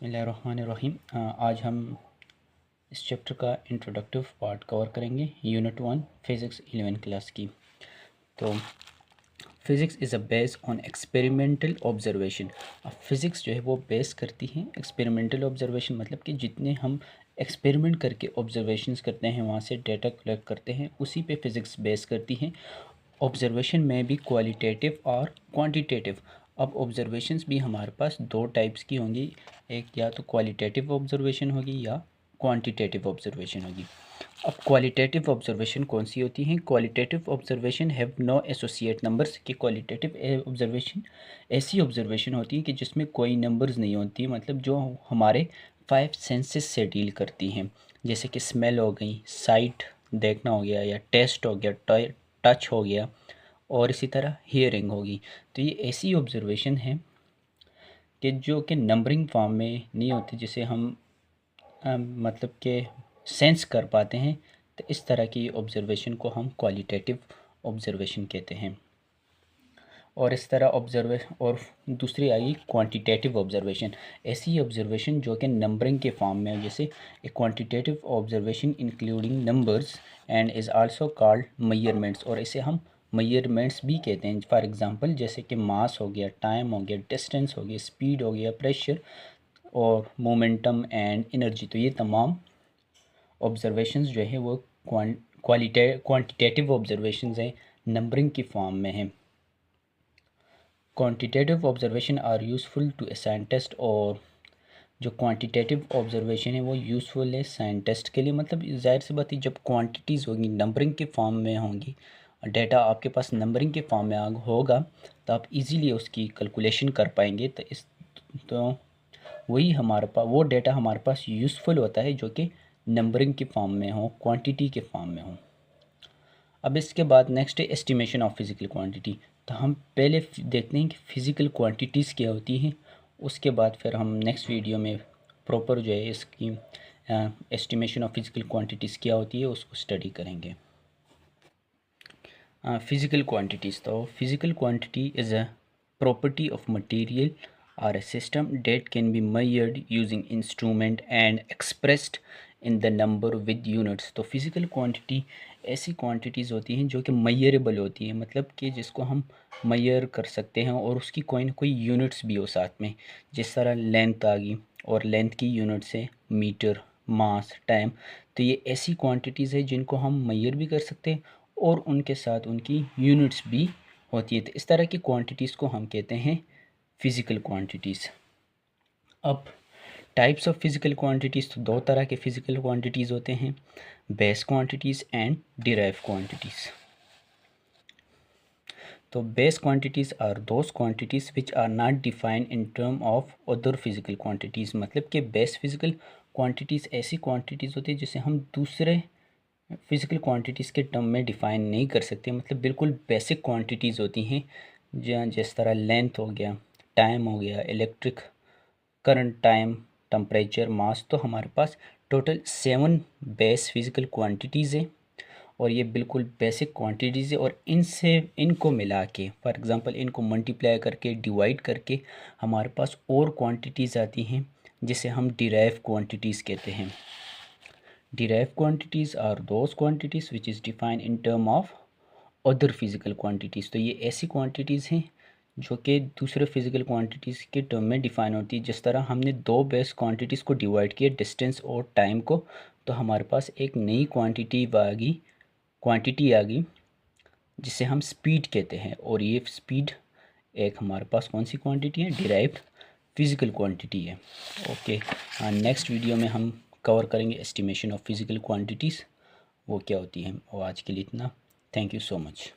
बिस्मिल्लाहिर्रहमानिर्रहीम। आज हम इस चैप्टर का इंट्रोडक्टिव पार्ट कवर करेंगे, यूनिट 1 फिज़िक्स 11 क्लास की। तो physics is a base on experimental observation. अब फिज़िक्स जो है वो बेस करती है एक्सपेरिमेंटल ऑब्जर्वेशन, मतलब कि जितने हम एक्सपेरिमेंट करके ऑब्जर्वेशंस करते हैं, वहाँ से डेटा कलेक्ट करते हैं, उसी पे फिज़िक्स बेस करती है। ऑब्जर्वेशन में भी क्वालिटेटिव और क्वांटिटेटिव। अब ऑब्जर्वेशंस भी हमारे पास दो टाइप्स की होंगी, एक या तो क्वालिटेटिव ऑब्जर्वेशन होगी या क्वांटिटेटिव ऑब्जर्वेशन होगी। अब क्वालिटेटिव ऑब्जर्वेशन कौन सी होती हैं? Qualitative observation have no associate numbers. कि क्वालिटेटिव ऑब्जर्वेशन ऐसी ऑब्जर्वेशन होती है कि जिसमें कोई नंबर्स नहीं होती, मतलब जो हमारे 5 सेंसेस से डील करती हैं, जैसे कि स्मेल हो गई, साइट देखना हो गया, या टेस्ट हो गया, टच हो गया, और इसी तरह हियरिंग होगी। तो ये ऐसी ऑब्जर्वेशन है कि जो कि नंबरिंग फॉर्म में नहीं होती, जिसे हम मतलब कि सेंस कर पाते हैं। तो इस तरह की ऑब्जर्वेशन को हम क्वालिटेटिव ऑब्जर्वेशन कहते हैं। और इस तरह ऑब्जर्वेशन, और दूसरी आई क्वांटिटेटिव ऑब्जर्वेशन। ऐसी ऑब्जर्वेशन जो कि नंबरिंग के फॉर्म में है, जैसे a quantitative observation including numbers and is also called measurements. और इसे हम मेजरमेंट्स भी कहते हैं। फॉर एग्जांपल जैसे कि मास हो गया, टाइम हो गया, डिस्टेंस हो गया, स्पीड हो गया, प्रेशर और मोमेंटम एंड एनर्जी। तो ये तमाम ऑब्जर्वेशंस जो है वो क्वांटिटेटिव ऑब्जर्वेशंस हैं, नंबरिंग की फॉर्म में हैं। Quantitative observation are useful to a scientist. और जो क्वांटिटेटिव ऑब्जर्वेशन है वो यूज़फुल है साइंटिस्ट के लिए। मतलब ज़ाहिर सी बात है, जब क्वांटिटीज़ होंगी नंबरिंग के फॉर्म में होंगी, डेटा आपके पास नंबरिंग के फॉर्म में होगा, तो आप इजीली उसकी कैलकुलेशन कर पाएंगे। तो वही हमारे पास वो डेटा हमारे पास यूज़फुल होता है जो कि नंबरिंग के फॉर्म में हो, क्वांटिटी के फॉर्म में हो। अब इसके बाद नेक्स्ट है एस्टिमेशन ऑफ फिज़िकल क्वांटिटी। तो हम पहले देखते हैं कि फ़िज़िकल क्वांटिटीज़ क्या होती हैं, उसके बाद फिर हम नेक्स्ट वीडियो में प्रॉपर जो है इसकी एस्टिमेशन ऑफ फिज़िकल क्वांटिटीज़ क्या होती है उसको स्टडी करेंगे। Physical quantities. तो physical quantity is a property of material or a system that can be measured using instrument and expressed in the number with units। तो फिज़िकल क्वांटिटी ऐसी quantities होती हैं जो कि मेजरेबल होती हैं, मतलब कि जिसको हम मेजर कर सकते हैं और उसकी कोई ना कोई यूनिट्स भी हो साथ में। जिस तरह लेंथ आ गई, और लेंथ की यूनिट्स है मीटर, मास, टाइम। तो ये ऐसी क्वांटिटीज़ है जिनको हम मेजर भी कर सकते हैं और उनके साथ उनकी यूनिट्स भी होती है। तो इस तरह की क्वांटिटीज़ को हम कहते हैं फ़िज़िकल क्वांटिटीज़। अब टाइप्स ऑफ फ़िज़िकल क्वांटिटीज़। तो दो तरह के फ़िज़िकल क्वांटिटीज़ होते हैं, base quantities and derive quantities. तो base quantities are those quantities which are not defined in term of other physical quantities. मतलब कि बेस फिज़िकल क्वांटिटीज़ ऐसी क्वांटिटीज़ होती है जिसे हम दूसरे फिज़िकल क्वांटिटीज़ के टर्म में डिफ़ाइन नहीं कर सकते। मतलब बिल्कुल बेसिक क्वांटिटीज़ होती हैं, जहाँ जिस तरह लेंथ हो गया, टाइम हो गया, इलेक्ट्रिक करंट, टाइम, टेम्परेचर, मास। तो हमारे पास टोटल 7 बेस फिज़िकल क्वांटिटीज़ हैं, और ये बिल्कुल बेसिक क्वांटिटीज़ है। और इनको मिला के, फॉर एग्ज़ाम्पल इनको मल्टीप्लाई करके, डिवाइड करके हमारे पास और क्वांटिटीज़ आती हैं जिसे हम डिराइव क्वांटिटीज़ कहते हैं। Derived quantities are those quantities which is defined in term of other physical quantities। तो ये ऐसी क्वांटिटीज़ हैं जो कि दूसरे फिज़िकल क्वांटिटीज़ के टर्म में डिफ़ाइन होती है। जिस तरह हमने दो बेस क्वांटिटीज़ को डिवाइड किया, डिस्टेंस और टाइम को, तो हमारे पास एक नई क्वांटिटी आ गई जिसे हम स्पीड कहते हैं। और ये स्पीड एक हमारे पास कौन सी क्वांटिटी है? डिराइव्ड फिज़िकल क्वांटिटी है। ओके, नेक्स्ट वीडियो में हम कवर करेंगे एस्टिमेशन ऑफ फिज़िकल क्वांटिटीज़, वो क्या होती हैं। और आज के लिए इतना। Thank you so much.